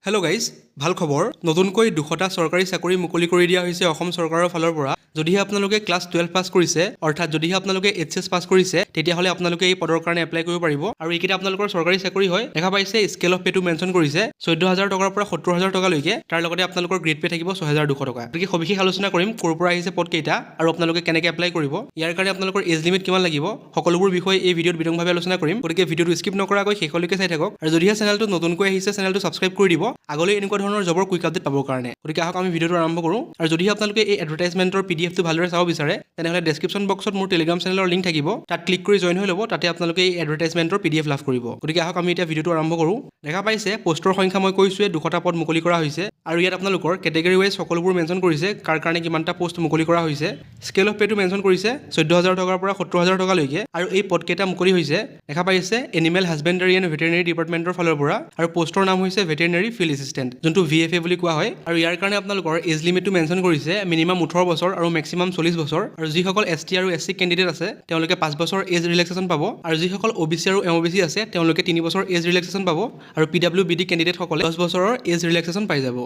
Hello' guys, ভাল খবৰ। নতুনকৈ 200টা চৰকাৰী চাকৰি মুকলি কৰি দিয়া হৈছে অসম চৰকাৰৰ ফালৰ পৰা। যদিহে আপোনালোকে ক্লাছ 12 পাছ কৰিছে, অৰ্থাৎ যদিহে আপোনালোকে এইচএছ পাছ কৰিছে, তেতিয়াহ'লে আপোনালোকে এই পদৰ কাৰণে এপ্লাই কৰিব পাৰিব। আৰু এইকেইটা আপোনালোকৰ চৰকাৰী চাকৰি হয়। দেখা পাইছে স্কেল অফ পেটো মেনশ্যন কৰিছে 14,000 টকাৰ পৰা 70,000 টকালৈকে। তাৰ লগতে আপোনালোকৰ গ্ৰেড পে থাকিব 6,200 টকা। গতিকে সবিশেষ আলোচনা কৰিম ক'ৰ পৰা আহিছে পদ কেইটা আৰু আপোনালোকে কেনেকৈ এপ্লাই কৰিব, ইয়াৰ কাৰণে আপোনালোকৰ এজ লিমিট কিমান লাগিব, সকলোবোৰ বিষয়ে এই ভিডিঅ'ত বিতংভাৱে আলোচনা কৰিম। গতিকে ভিডিঅ'টো স্কিপ নকৰাকৈ শেষলৈকে চাই থাকক। আৰু যদিহে চেনেলটো নতুনকৈ আহিছে, চেনেলটো ছাবস্ক্ৰাইব কৰি দিব আগলৈ এনেকুৱা ধৰণৰ জবৰ কুইক আপডেট পাবৰ কাৰণে। গতিকে আহক আমি ভিডিঅ'টো আৰম্ভ কৰোঁ। আৰু যদিহে আপোনালোকে এই এডভাৰটাইজমেণ্টৰ পিডিএফটো ভালদৰে চাব বিচাৰে, তেনেহ'লে ডেছক্ৰিপশ্যন বক্সত মোৰ টেলিগ্ৰাম চেনেলৰ লিংক থাকিব, তাত ক্লিক কৰি জইন হৈ ল'ব। তাতে আপোনালোকে এই এডভাৰটাইজমেণ্টৰ পিডিএফ লাভ কৰিব। গতিকে আহক আমি এতিয়া ভিডিঅ'টো আৰম্ভ কৰোঁ। দেখা পাইছে পষ্টৰ সংখ্যা মই কৈছোঁৱে 200টা পদ মুকলি কৰা হৈছে। আৰু ইয়াত আপোনালোকৰ কেটেগৰী ৱাইজ সকলোবোৰ মেনশ্যন কৰিছে, কাৰ কাৰণে কিমানটা পষ্ট মুকলি কৰা হৈছে। স্কেল অফ পেটো মেনশ্যন কৰিছে 14,000 টকাৰ পৰা 70,000 টকালৈকে। আৰু এই পদকেইটা মুকলি হৈছে দেখা পাইছে এনিমেল হাজবেণ্ডাৰী এণ্ড ভেটেৰিনেৰী ডিপাৰ্টমেণ্টৰ ফালৰ পৰা। আৰু পষ্টৰ নাম হৈছে ভেটেৰিনেৰী ফিল্ড এছিষ্টেণ্ট, যোনটো VFA বুলি কোৱা হয়। আৰু ইয়াৰ কাৰণে আপোনালোকৰ এজ লিমিটটো মেনশ্যন কৰিছে মিনিমাম 18 বছৰ আৰু মেক্সিমাম 40 বছৰ। আৰু যিসকল ST আৰু SC কেণ্ডিডেট আছে তেওঁলোকে 5 বছৰ এজ ৰিলেক্সেশ্যন পাব। আৰু যিসকল OBC আৰু MOBC আছে তেওঁলোকে 3 বছৰ এজ ৰিলেক্সেশ্যন পাব। আৰু PWBD কেণ্ডিডেটসকলে 10 বছৰৰ এজ ৰিলেক্সেশ্যন পাই যাব।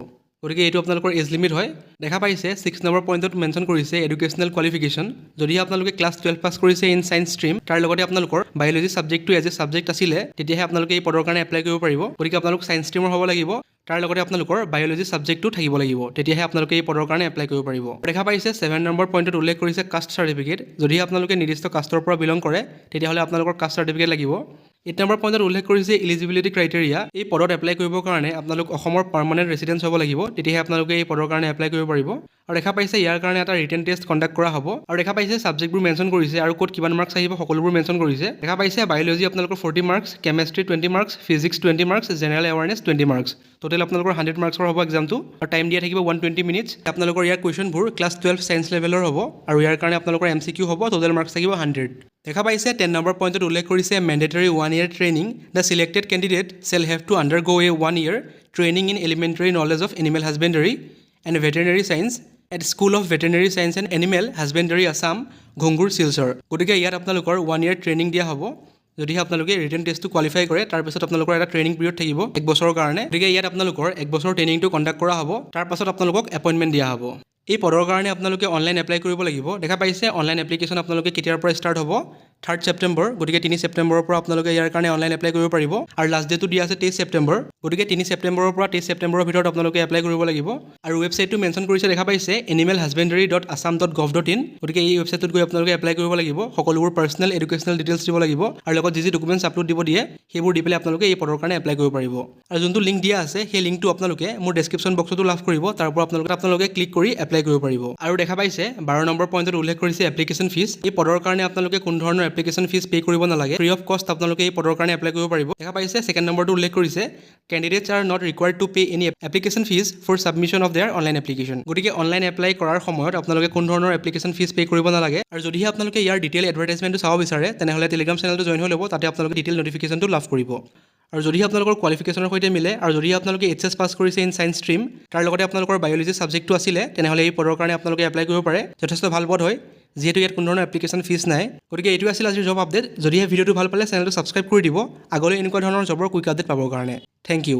গতিকে এইটো আপোনালোকৰ এজ লিমিট হয়। দেখা পাইছে 6 নম্বৰ পইণ্টত মেনশ্যন কৰিছে এডুকেশ্যনেল কোৱালিফিকেশ্যন। যদিহে আপোনালোকে ক্লাছ 12 পাছ কৰিছে ইন ছায়েন্স ষ্ট্ৰীম, তাৰ লগতে আপোনালোকৰ বায়'লজি ছাবজেক্টটো এজ এ ছাবজেক্ট আছিলে, তেতিয়াহে আপোনালোকে এই পদৰ কাৰণে এপ্লাই কৰিব পাৰিব। গতিকে আপোনালোক ছায়েন্স ষ্ট্ৰীমৰ হ'ব লাগিব, তাৰ লগতে আপোনালোকৰ বায়'লজি ছাবজেক্টটো থাকিব লাগিব, তেতিয়াহে আপোনালোকে এই পদৰ কাৰণে এপ্লাই কৰিব পাৰিব। দেখা পাইছে 7 নম্বৰ পইণ্টত উল্লেখ কৰিছে কাষ্ট চাৰ্টিফিকেট। যদিহে আপোনালোকে নিৰ্দিষ্ট কাষ্টৰ পৰা বিলং কৰে, তেতিয়াহ'লে আপোনালোকৰ কাষ্ট চাৰ্টিফিকেট লাগিব। 8 নম্বৰ পইণ্টত উল্লেখ কৰিছে ইলিজিবিলিটি ক্ৰাইটেৰিয়া। এই পদত এপ্লাই কৰিবৰ কাৰণে আপোনালোক অসমৰ পাৰ্মানেণ্ট ৰেচিডেন্স হ'ব লাগিব, তেতিয়াহে আপোনালোকে এই পদৰ কাৰণে এপ্লাই কৰিব পাৰিব। আৰু দেখা পাইছে ইয়াৰ কাৰণে এটা ৰিটেন টেষ্ট কণ্ডাক্ট কৰা হ'ব। আৰু দেখা পাইছে ছাবজেক্টবোৰ মেনশ্যন কৰিছে আৰু ক'ত কিমান মাৰ্কছ আহিব সকলোবোৰ মেনশ্যন কৰিছে। দেখা পাইছে বায়'লজি আপোনালোকৰ 40 marks, chemistry 20 marks, physics 20 marks, general awareness 20 marks. Total আপোনালোকৰ 100 মাৰ্কছৰ হ'ব এক্সামটো। আৰু টাইম দিয়া থাকিব 120 মিনিটছ। আপোনালোকৰ ইয়াৰ কুৱেশ্যনবোৰ ক্লাছ 12 ছায়েন্স লেভেলৰ হ'ব। আৰু ইয়াৰ কাৰণে আপোনালোকৰ MCQ হ'ব, টোটেল মাৰ্কছ থাকিব 100। দেখা পাইছে 10 নম্বৰ পইণ্টত উল্লেখ কৰিছে mandatory 1 year training. The selected candidate shall have to undergo' a 1 year training in elementary knowledge of animal husbandry and veterinary science at school of veterinary science and animal husbandry Assam, Ghungoor, Silchar. গতিকে ইয়াত আপোনালোকৰ 1 year training দিয়া হ'ব। যদিহে আপোনালোকে written টেষ্টটো qualify কৰে, তাৰপিছত আপোনালোকৰ এটা ট্ৰেইনিং পিৰিয়ড থাকিব 1 বছৰৰ কাৰণে। গতিকে ইয়াত আপোনালোকৰ 1 বছৰৰ ট্ৰেইনিংটো কণ্ডাক্ট কৰা হ'ব, তাৰপাছত আপোনালোকক এপইণ্টমেণ্ট দিয়া হ'ব। এই পদৰ কাৰণে আপোনালোকে অনলাইন এপ্লাই কৰিব লাগিব। দেখা পাইছে অনলাইন এপ্লিকেশ্যন আপোনালোকে কেতিয়াৰ পৰা ষ্টাৰ্ট হ'ব, 3 ছেপ্টেম্বৰ। গতিকে 3 ছেপ্টেম্বৰৰ পৰা আপোনালোকে ইয়াৰ কাৰণে অনলাইন এপ্লাই কৰিব পাৰিব। আৰু লাষ্ট ডেটটো দিয়া আছে 23 ছেপ্টেম্বৰ। গতিকে 3 ছেপ্টেম্বৰৰ পৰা 23 ছেপ্টেম্বৰৰ ভিতৰত আপোনালোকে এপ্লাই কৰিব লাগিব। আৰু ৱেবছাইটটো মেনশ্যন কৰিছে দেখা পাইছে animalhusbandary.assam.gov.in। গতিকে এই ৱেবছাইটটোত গৈ আপোনালোকে এপ্লাই কৰিব লাগিব। সকলোবোৰ পাৰ্চনেল এডুকেশ্যনেল ডিটেইলছ দিব লাগিব। আৰু লগত যি ডকুমেণ্টছ আপলোড দিব দিয়ে, সেইবোৰ দি পেলাই আপোনালোকে এই পদৰ কাৰণে এপ্লাই কৰিব পাৰিব। আৰু যোনটো লিংক দিয়া আছে, সেই লিংকটো আপোনালোকে মোৰ ডেছক্ৰিপশ্যন বক্সতো লাভ কৰিব, তাৰ পৰা আপোনালোকে ক্লিক কৰি এপ্লাই কৰিব পাৰিব। আৰু দেখা পাইছে 12 নম্বৰ পইণ্টত উল্লেখ কৰিছে এপ্লিকেশ্যন ফিজ। এই পদৰ কাৰণে আপোনালোকে কোনো ধৰণৰ এপ্লিকেশ্যন ফিজ পে' কৰিব নালাগে, ফ্ৰী অফ কষ্ট আপোনালোকে এই পদৰ কাৰণে এপ্লাই কৰিব পাৰিব। দেখা পাইছে 2nd নম্বৰটো উল্লেখ কৰিছে candidates are not required to pay' any application fees for submission of their online application. গতিকে অনলাইন এপ্লাই কৰাৰ সময়ত আপোনালোকে কোনো ধৰণৰ এপ্লিকেশ্যন ফিজ পে' কৰিব নালাগে। আৰু যদিহে আপোনালোকে ইয়াৰ ডিটেইল এডভাৰটাইজমেণ্টটো চাব বিচাৰে, তেনেহ'লে টেলিগ্ৰাম চেনেলটো জইন হৈ ল'ব, তাতে আপোনালোকে ডিটেইল নটিফিকেশ্যনটো লাভ কৰিব। আৰু যদিহে আপোনালোকৰ কোৱালিফিকেশ্যনৰ সৈতে মিলে, আৰু যদিহে আপোনালোকে এইচএছ পাছ কৰিছে ইন ছায়েন্স ষ্ট্ৰীম, তাৰ লগতে আপোনালোকৰ বায়'লজি ছাবজেক্টটো আছিলে, তেনেহ'লে এই পদৰ কাৰণে আপোনালোকে এপ্লাই কৰিব পাৰে। যথেষ্ট ভাল পদ হয়, যিহেতু ইয়াত কোনো ধৰণৰ এপ্লিকেশ্যন ফিজ নাই। গতিকে এইটো আছিল আজিৰ জব আপডেট। যদিহে ভিডিঅ'টো ভাল পালে চেনেলটো ছাবস্ক্ৰাইব কৰি দিব আগলৈ এনেকুৱা ধৰণৰ জবৰ কুইক আপডেট পাবৰ কাৰণে। Thank U.